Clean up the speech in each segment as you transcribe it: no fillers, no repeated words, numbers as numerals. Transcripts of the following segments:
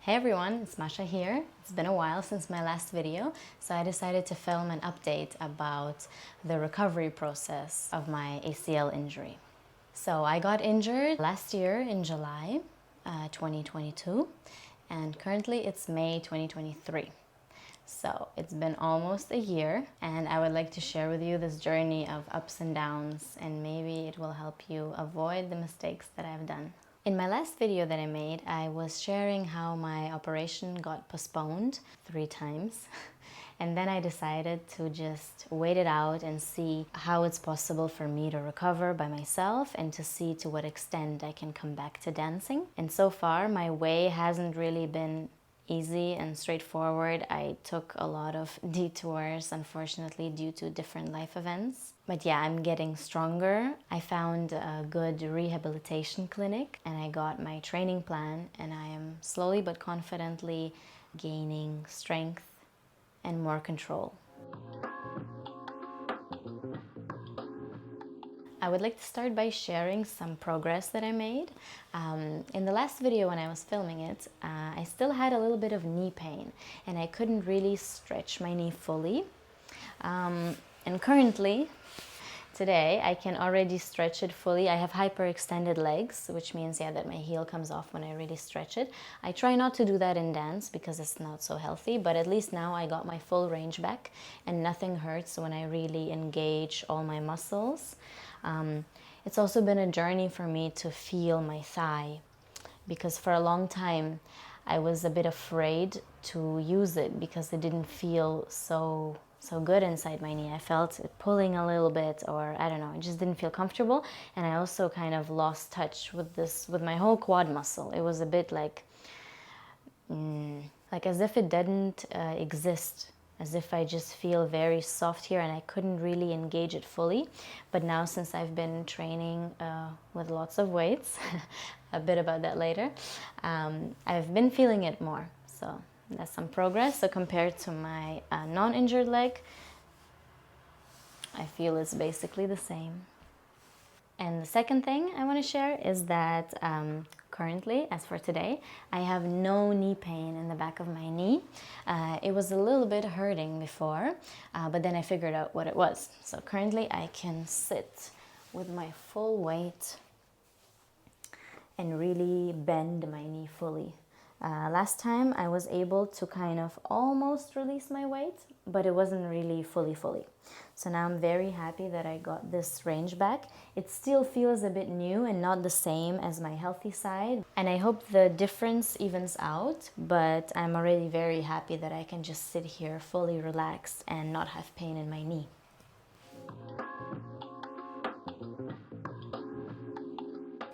Hey everyone, it's Masha here. It's been a while since my last video, so I decided to film an update about the recovery process of my ACL injury. So I got injured last year in July 2022, and currently it's May 2023. So it's been almost a year, and I would like to share with you this journey of ups and downs, and maybe it will help you avoid the mistakes that I've done. In my last video that I made, I was sharing how my operation got postponed 3 times. And then I decided to just wait it out and see how it's possible for me to recover by myself and to see to what extent I can come back to dancing. And so far, my way hasn't really been easy and straightforward. I took a lot of detours, unfortunately, due to different life events. But yeah, I'm getting stronger. I found a good rehabilitation clinic and I got my training plan, and I am slowly but confidently gaining strength and more control. I would like to start by sharing some progress that I made. In the last video when I was filming it, I still had a little bit of knee pain and I couldn't really stretch my knee fully. And currently, today, I can already stretch it fully. I have hyperextended legs, which means that my heel comes off when I really stretch it. I try not to do that in dance because it's not so healthy, but at least now I got my full range back and nothing hurts when I really engage all my muscles. It's also been a journey for me to feel my thigh, because for a long time I was a bit afraid to use it because it didn't feel so good inside my knee. I felt it pulling a little bit, or I don't know, it just didn't feel comfortable. And I also kind of lost touch with my whole quad muscle. It was a bit like as if it didn't exist, as if I just feel very soft here and I couldn't really engage it fully. But now, since I've been training with lots of weights, a bit about that later, I've been feeling it more. So that's some progress. So compared to my non-injured leg, I feel it's basically the same. And the second thing I want to share is that currently, as for today, I have no knee pain in the back of my knee. It was a little bit hurting before, but then I figured out what it was. So currently I can sit with my full weight and really bend my knee fully. Last time I was able to kind of almost release my weight, but it wasn't really fully. So now I'm very happy that I got this range back. It still feels a bit new and not the same as my healthy side. And I hope the difference evens out, but I'm already very happy that I can just sit here fully relaxed and not have pain in my knee.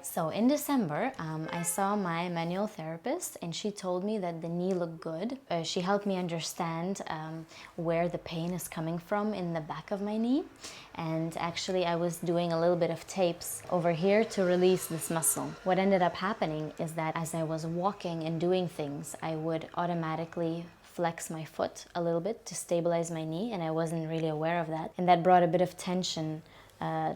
So in December, I saw my manual therapist and she told me that the knee looked good. She helped me understand where the pain is coming from in the back of my knee. And actually I was doing a little bit of tapes over here to release this muscle. What ended up happening is that as I was walking and doing things, I would automatically flex my foot a little bit to stabilize my knee, and I wasn't really aware of that. And that brought a bit of tension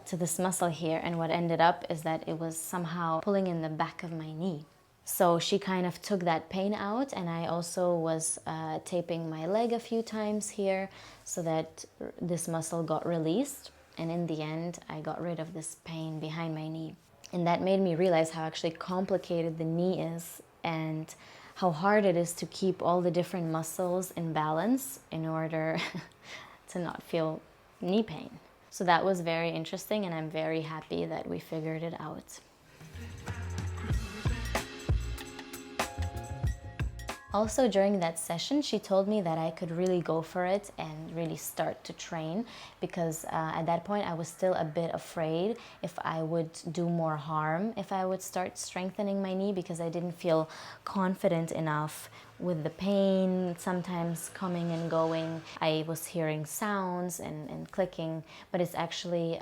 to this muscle here, and what ended up is that it was somehow pulling in the back of my knee. So she kind of took that pain out, and I also was taping my leg a few times here so that this muscle got released, and in the end I got rid of this pain behind my knee. And that made me realize how actually complicated the knee is and how hard it is to keep all the different muscles in balance in order to not feel knee pain. So that was very interesting, and I'm very happy that we figured it out. Also, during that session, she told me that I could really go for it and really start to train, because at that point I was still a bit afraid if I would do more harm if I would start strengthening my knee, because I didn't feel confident enough with the pain sometimes coming and going. I was hearing sounds and clicking, but it's actually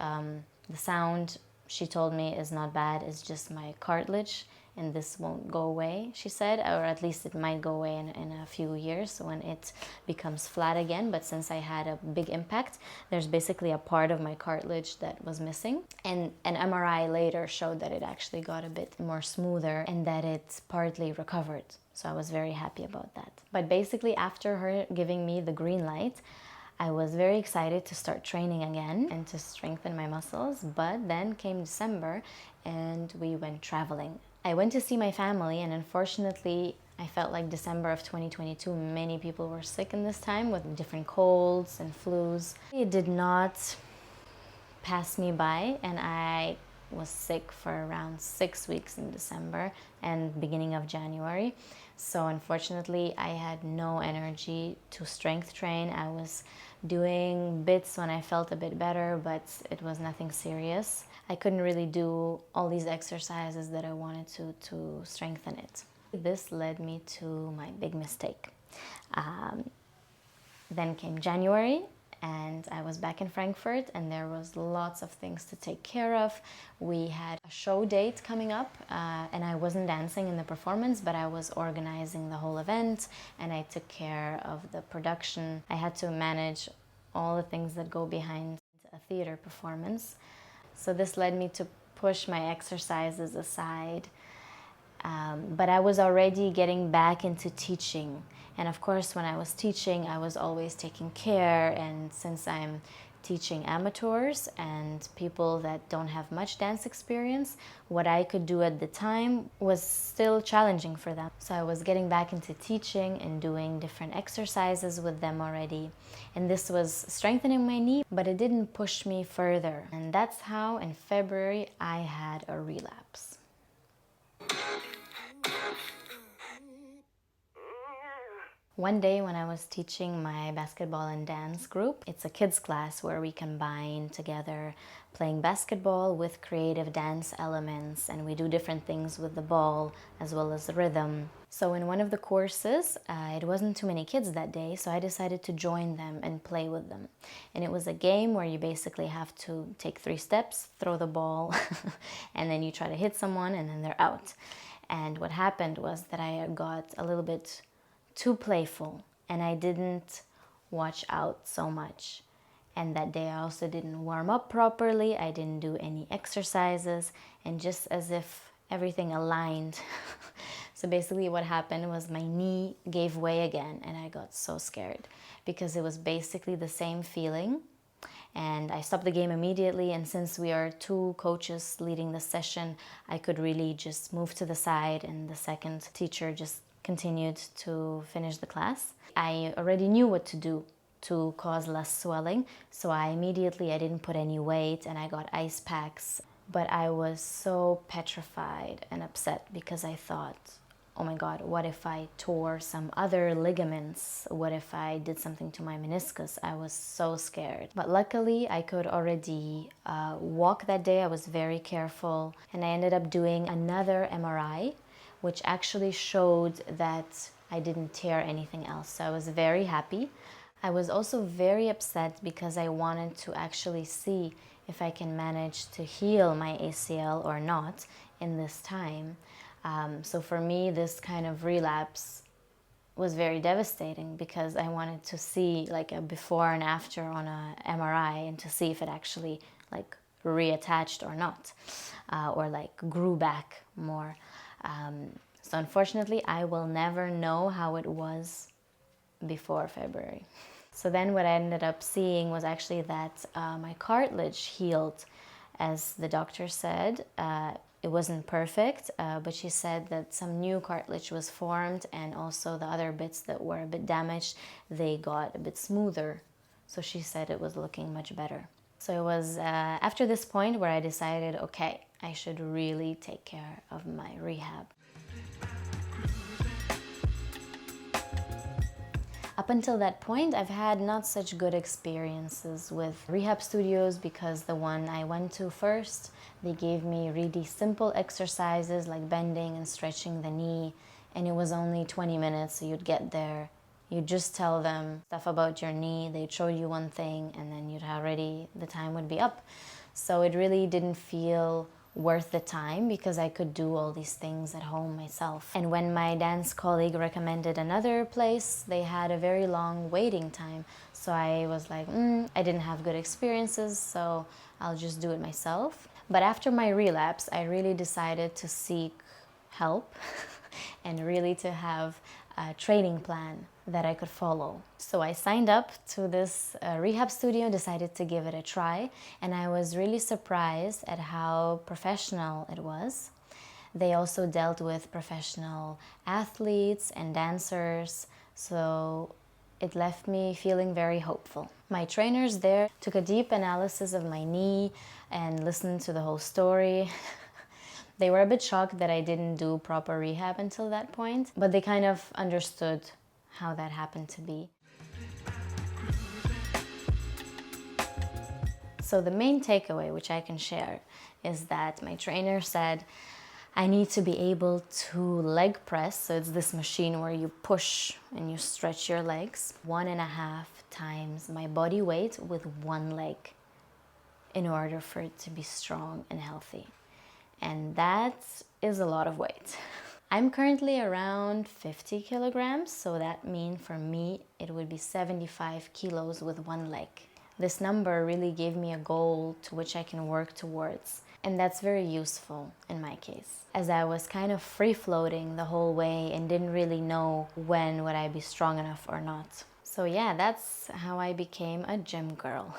the sound, she told me, is not bad. It's just my cartilage and this won't go away, she said, or at least it might go away in a few years when it becomes flat again. But since I had a big impact, there's basically a part of my cartilage that was missing. And an MRI later showed that it actually got a bit more smoother and that it partly recovered. So I was very happy about that. But basically, after her giving me the green light, I was very excited to start training again and to strengthen my muscles. But then came December and we went traveling. I went to see my family, and unfortunately, I felt like December of 2022, many people were sick in this time with different colds and flus. It did not pass me by, and I was sick for around 6 weeks in December and beginning of January. So unfortunately, I had no energy to strength train. I was doing bits when I felt a bit better, but it was nothing serious. I couldn't really do all these exercises that I wanted to strengthen it. This led me to my big mistake. Then came January, and I was back in Frankfurt, and there was lots of things to take care of. We had a show date coming up, and I wasn't dancing in the performance, but I was organizing the whole event, and I took care of the production. I had to manage all the things that go behind a theater performance. So this led me to push my exercises aside. But I was already getting back into teaching. And of course, when I was teaching, I was always taking care. And since I'm teaching amateurs and people that don't have much dance experience, what I could do at the time was still challenging for them. So I was getting back into teaching and doing different exercises with them already. And this was strengthening my knee, but it didn't push me further. And that's how in February I had a relapse. One day when I was teaching my basketball and dance group, it's a kids class where we combine together playing basketball with creative dance elements, and we do different things with the ball as well as the rhythm. So in one of the courses, it wasn't too many kids that day, so I decided to join them and play with them. And it was a game where you basically have to take 3 steps, throw the ball, and then you try to hit someone and then they're out. And what happened was that I got a little bit too playful, and I didn't watch out so much. And that day I also didn't warm up properly, I didn't do any exercises, and just as if everything aligned. So basically what happened was my knee gave way again, and I got so scared because it was basically the same feeling. And I stopped the game immediately, and since we are 2 coaches leading the session, I could really just move to the side, and the second teacher just continued to finish the class. I already knew what to do to cause less swelling, so I didn't put any weight, and I got ice packs. But I was so petrified and upset because I thought, oh my God, what if I tore some other ligaments? What if I did something to my meniscus? I was so scared. But luckily, I could already walk that day. I was very careful, and I ended up doing another MRI, which actually showed that I didn't tear anything else. So I was very happy. I was also very upset because I wanted to actually see if I can manage to heal my ACL or not in this time. So for me, this kind of relapse was very devastating because I wanted to see like a before and after on a MRI and to see if it actually like reattached or not, or like grew back more. So unfortunately, I will never know how it was before February. So then what I ended up seeing was actually that my cartilage healed, as the doctor said. It wasn't perfect, but she said that some new cartilage was formed, and also the other bits that were a bit damaged, they got a bit smoother. So she said it was looking much better. So it was after this point where I decided, okay, I should really take care of my rehab. Up until that point, I've had not such good experiences with rehab studios because the one I went to first, they gave me really simple exercises like bending and stretching the knee, and it was only 20 minutes, so you'd get there. You'd just tell them stuff about your knee, they'd show you one thing, and then the time would be up. So it really didn't feel worth the time because I could do all these things at home myself. And when my dance colleague recommended another place, they had a very long waiting time. So I was like, I didn't have good experiences, so I'll just do it myself. But after my relapse, I really decided to seek help and really to have a training plan that I could follow. So I signed up to this rehab studio, decided to give it a try, and I was really surprised at how professional it was. They also dealt with professional athletes and dancers, so it left me feeling very hopeful. My trainers there took a deep analysis of my knee and listened to the whole story. They were a bit shocked that I didn't do proper rehab until that point, but they kind of understood how that happened to be. So the main takeaway, which I can share, is that my trainer said I need to be able to leg press. So it's this machine where you push and you stretch your legs 1.5 times my body weight with one leg in order for it to be strong and healthy. And that is a lot of weight. I'm currently around 50 kilograms, so that means for me it would be 75 kilos with one leg. This number really gave me a goal to which I can work towards, and that's very useful in my case, as I was kind of free-floating the whole way and didn't really know when would I be strong enough or not. So yeah, that's how I became a gym girl.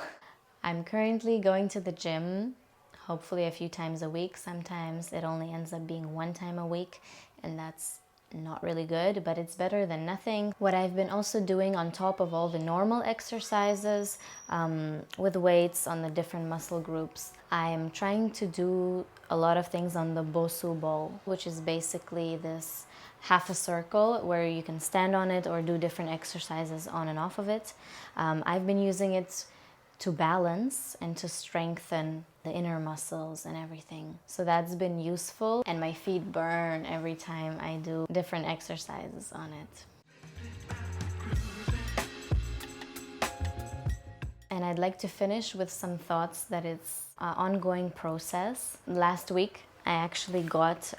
I'm currently going to the gym hopefully a few times a week. Sometimes it only ends up being 1 time a week, and that's not really good, but it's better than nothing. What I've been also doing on top of all the normal exercises with weights on the different muscle groups, I'm trying to do a lot of things on the Bosu ball, which is basically this half a circle where you can stand on it or do different exercises on and off of it. I've been using it to balance and to strengthen the inner muscles and everything. So that's been useful, and my feet burn every time I do different exercises on it. And I'd like to finish with some thoughts that it's an ongoing process. Last week I actually got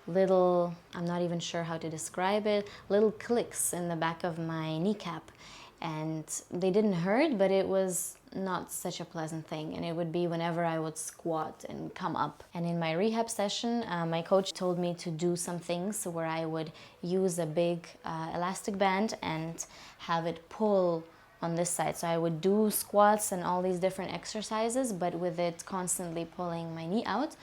little, I'm not even sure how to describe it, little clicks in the back of my kneecap. And they didn't hurt, but it was not such a pleasant thing. And it would be whenever I would squat and come up. And in my rehab session, my coach told me to do some things where I would use a big elastic band and have it pull on this side. So I would do squats and all these different exercises, but with it constantly pulling my knee out.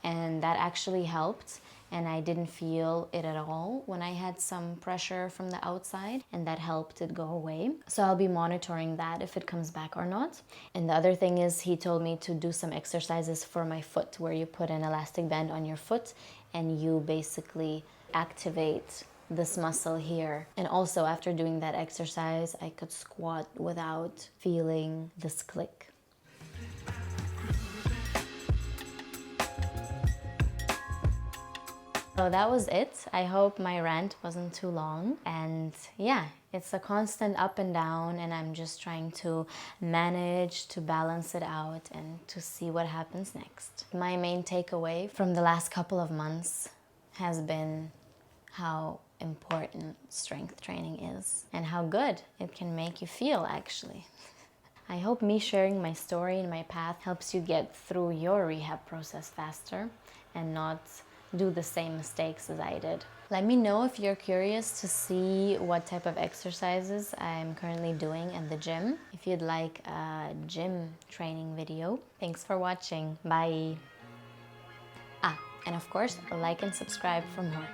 And that actually helped. And I didn't feel it at all when I had some pressure from the outside, and that helped it go away. So I'll be monitoring that if it comes back or not. And the other thing is, he told me to do some exercises for my foot where you put an elastic band on your foot and you basically activate this muscle here. And also after doing that exercise, I could squat without feeling this click. So that was it. I hope my rant wasn't too long. And yeah, it's a constant up and down, and I'm just trying to manage to balance it out and to see what happens next. My main takeaway from the last couple of months has been how important strength training is and how good it can make you feel, actually. I hope me sharing my story and my path helps you get through your rehab process faster and not do the same mistakes as I did. Let me know if you're curious to see what type of exercises I'm currently doing in the gym. If you'd like a gym training video. Thanks for watching. Bye. And of course, like and subscribe for more.